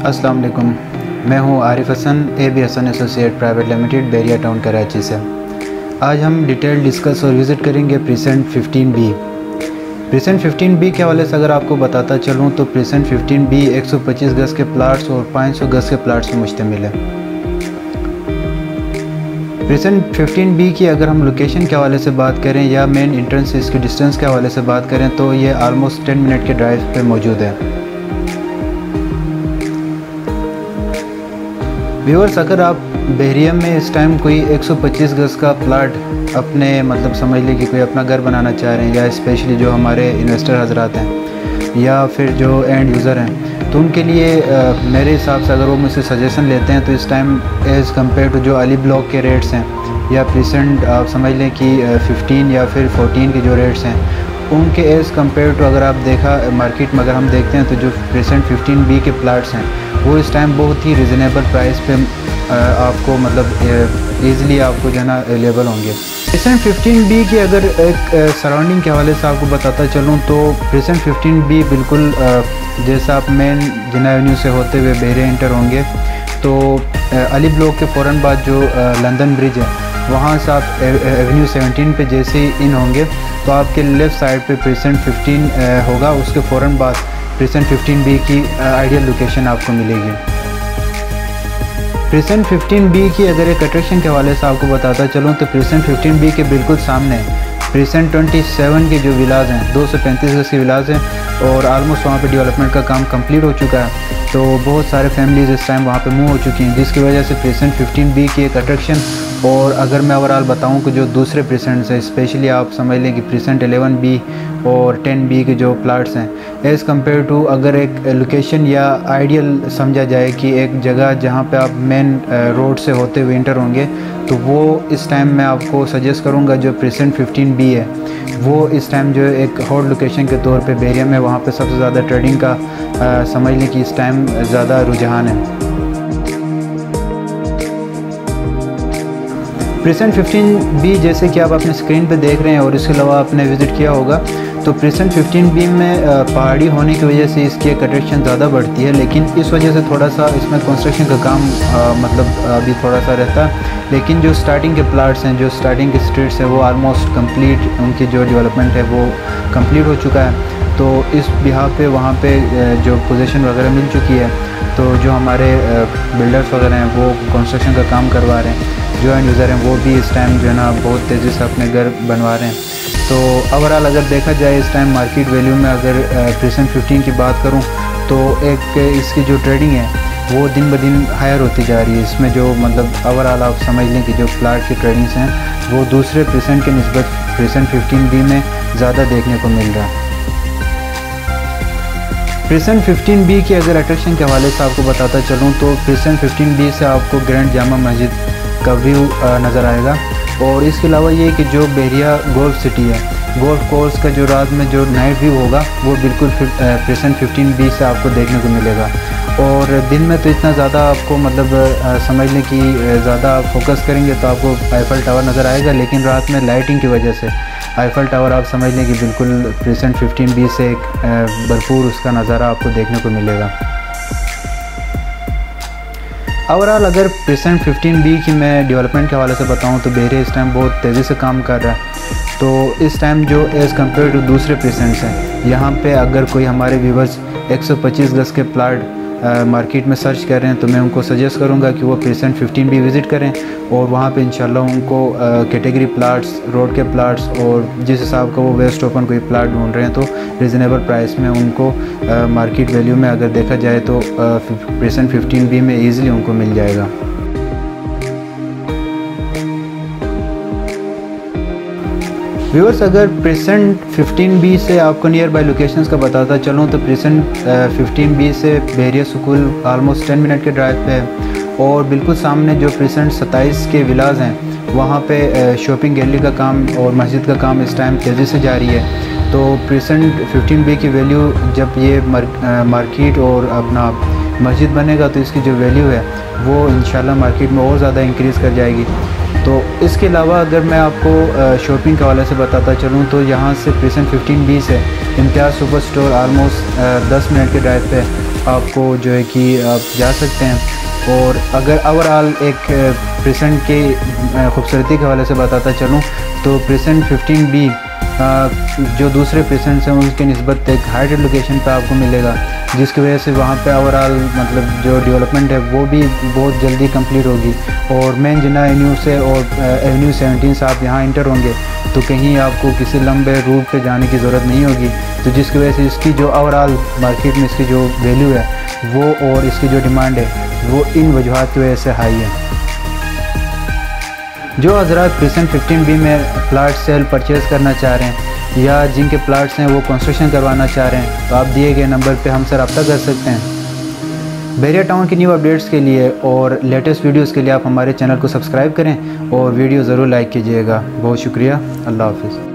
अस्सलाम वालेकुम। मैं हूं Arif Hasan, AB Hasan associate private limited, Bahria town Karachi से। आज हम डिटेल डिस्कस और विज़िट करेंगे प्रीसेंट 15B। प्रीसेंट 15B के हवाले से अगर आपको बताता चलूं तो प्रीसेंट 15B 125 गज़ के प्लाट्स और 500 गज़ के प्लाट्स पर मुश्तमिल है। प्रीसेंट 15B की अगर हम लोकेशन के हवाले से बात करें या मेन इंट्रेंस इसकी डिस्टेंस के हवाले से बात करें तो ये आलमोस्ट 10 मिनट के ड्राइव पे मौजूद है। व्यूअर्स, अगर आप बहरिया में इस टाइम कोई 125 गज़ का प्लाट अपने समझ लीजिए कि कोई अपना घर बनाना चाह रहे हैं, या स्पेशली जो हमारे इन्वेस्टर हजरात हैं या फिर जो एंड यूज़र हैं, तो उनके लिए मेरे हिसाब से अगर वो मुझसे सजेशन लेते हैं तो इस टाइम एज़ कम्पेयर टू जो अली ब्लॉक के रेट्स हैं या प्रीसेंट आप समझ लें कि 15 या फिर 14 के जो रेट्स हैं उनके एज़ कम्पेयर टू अगर आप देखा मार्केट में अगर हम देखते हैं तो जो प्रीसेंट 15B के प्लाट्स हैं वो इस टाइम बहुत ही रिजनेबल प्राइस पे आपको ईज़िली आपको जो है ना अवेलेबल होंगे। प्रीसेंट 15B की अगर एक सराउंडिंग के हवाले से आपको बताता चलूँ तो प्रीसेंट 15B बिल्कुल जैसा आप मेन जिना एवेन्यू से होते हुए बहरे इंटर होंगे तो अली ब्लॉक के फ़ौरन बाद जो लंदन ब्रिज है वहाँ से आप एवेन्यू 17 पे जैसे ही इन होंगे तो आपके लेफ़्ट साइड पे प्रीसेंट 15 होगा, उसके फ़ौरन बाद प्रीसेंट 15B की आइडियल लोकेशन आपको मिलेगी। प्रीसेंट 15B की अगर एक अट्रैक्शन के हवाले से आपको बताता चलूँ तो प्रीसेंट 15B के बिल्कुल सामने प्रीसेंट 27 के जो विलाज हैं 235 गज़ के विलाज हैं और आलमोस्ट वहाँ पे डेवलपमेंट का काम कंप्लीट हो चुका है, तो बहुत सारे फैमिलीज़ इस टाइम वहाँ पे मूव हो चुकी हैं, जिसकी वजह से प्रीसेंट 15B की एक अट्रैक्शन। और अगर मैं ओवरऑल बताऊं कि जो दूसरे प्रीसेंट्स हैं स्पेशली आप समझ लें कि प्रीसेंट 11B और 10B के जो प्लाट्स हैं एज़ कम्पेयर टू अगर एक लोकेशन या आइडियल समझा जाए कि एक जगह जहां पे आप मेन रोड से होते हुए इंटर होंगे तो वो इस टाइम मैं आपको सजेस्ट करूंगा जो प्रीसेंट 15B है वो इस टाइम जो एक हॉट लोकेशन के तौर पे बहरिया में वहाँ पे सबसे ज़्यादा ट्रेडिंग का समझ लें कि इस टाइम ज़्यादा रुझान है। प्रीसेंट 15B जैसे कि आप अपने स्क्रीन पे देख रहे हैं और इसके अलावा आपने विज़िट किया होगा तो प्रीसेंट 15B में पहाड़ी होने की वजह से इसकी एक अट्रैक्शन ज़्यादा बढ़ती है, लेकिन इस वजह से थोड़ा सा इसमें कंस्ट्रक्शन का काम अभी थोड़ा सा रहता है। लेकिन जो स्टार्टिंग के प्लाट्स हैं, जो स्टार्टिंग के स्ट्रीट्स हैं वो आलमोस्ट कंप्लीट, उनकी जो डेवलपमेंट है वो कंप्लीट हो चुका है, तो इस बिहार पे वहाँ पे जो पोजीशन वगैरह मिल चुकी है, तो जो हमारे बिल्डर्स वगैरह हैं वो कंस्ट्रक्शन का काम करवा रहे हैं, जो एंड यूज़र हैं वो भी इस टाइम जो है ना बहुत तेज़ी से अपने घर बनवा रहे हैं। तो ओवरऑल अगर देखा जाए इस टाइम मार्केट वैल्यू में अगर प्रीसेंट 15 की बात करूं तो एक इसकी जो ट्रेडिंग है वो दिन ब दिन हायर होती जा रही है। इसमें जो ओवरऑल आप समझ लें कि जो प्लाट की ट्रेडिंग्स हैं वो दूसरे प्रीसेंट के निस्बत प्रीसेंट 15B में ज़्यादा देखने को मिल रहा है। प्रीसेंट 15B की अगर अट्रैक्शन के हवाले से आपको बताता चलूँ तो प्रीसेंट 15B से आपको ग्रैंड जामा मस्जिद का व्यू नज़र आएगा और इसके अलावा ये कि जो बहरिया गोल्फ सिटी है, गोल्फ कोर्स का जो रात में जो नाइट व्यू होगा वो बिल्कुल प्रीसेंट 15B से आपको देखने को मिलेगा। और दिन में तो इतना ज़्यादा आपको समझ लें कि ज़्यादा फोकस करेंगे तो आपको आईफल टावर नज़र आएगा, लेकिन रात में लाइटिंग की वजह से आईफल टावर आप समझ लें कि बिल्कुल प्रीसेंट 15B से एक भरपूर उसका नज़ारा आपको देखने को मिलेगा। ओवरऑल अगर प्रीसेंट 15B की मैं डेवलपमेंट के हवाले से बताऊं तो बहरिया इस टाइम बहुत तेज़ी से काम कर रहा है, तो इस टाइम जो एज़ कम्पेयर टू दूसरे प्रीसेंट्स हैं यहाँ पे अगर कोई हमारे व्यूवर्स 125 गज़ के प्लाट मार्केट में सर्च कर रहे हैं तो मैं उनको सजेस्ट करूंगा कि वो प्रीसेंट 15B विज़िट करें और वहाँ पे इंशाल्लाह उनको कैटेगरी प्लाट्स, रोड के प्लाट्स और जिस हिसाब का वो वेस्ट ओपन कोई प्लाट ढूंढ रहे हैं तो रिजनेबल प्राइस में उनको मार्केट वैल्यू में अगर देखा जाए तो प्रीसेंट 15B में ईज़िली उनको मिल जाएगा। व्यूअर्स, अगर प्रीसेंट 15B से आपको नियर बाय लोकेशंस का बताता चलूँ तो प्रीसेंट 15B से बहरिया स्कूल आलमोस्ट 10 मिनट के ड्राइव पे है और बिल्कुल सामने जो प्रीसेंट 27 के विलाज हैं वहाँ पे शॉपिंग गैलरी का काम और मस्जिद का काम इस टाइम तेज़ी से जारी है। तो प्रीसेंट 15B की वैल्यू जब ये मार्केट और अपना मस्जिद बनेगा तो इसकी जो वैल्यू है वो इंशाल्लाह मार्केट में और ज़्यादा इंक्रीज़ कर जाएगी। तो इसके अलावा अगर मैं आपको शॉपिंग के हवाले से बताता चलूँ तो यहाँ से प्रिसेंट 15B से इम्तियाज़ सुपर स्टोर आलमोस्ट 10 मिनट के ड्राइव पे आपको जो है कि आप जा सकते हैं। और अगर ओवरऑल एक प्रिसेंट के खूबसूरती के हवाले से बताता चलूँ तो प्रिसेंट 15B जो दूसरे प्रिसेंट्स हैं उनके निस्बत एक हाइड लोकेशन पे आपको मिलेगा, जिसकी वजह से वहाँ पे ओवरऑल मतलब जो डेवलपमेंट है वो भी बहुत जल्दी कंप्लीट होगी। और मेन जिन्ना एवेन्यू से और एवेन्यू 17 से आप यहाँ इंटर होंगे तो कहीं आपको किसी लंबे रूट पे जाने की ज़रूरत नहीं होगी, तो जिसकी वजह से इसकी जो ओवरऑल मार्केट में इसकी जो वैल्यू है वो और इसकी जो डिमांड है वो इन वजूहात की वजह से हाई है। जो हज़रात प्रिसेंट 15B में प्लाट सेल परचेज़ करना चाह रहे हैं या जिनके प्लाट्स हैं वो कंस्ट्रक्शन करवाना चाह रहे हैं तो आप दिए गए नंबर पे हमसे रब्ता कर सकते हैं। बहरिया टाउन की न्यू अपडेट्स के लिए और लेटेस्ट वीडियोस के लिए आप हमारे चैनल को सब्सक्राइब करें और वीडियो ज़रूर लाइक कीजिएगा। बहुत शुक्रिया। अल्लाह हाफ़िज़।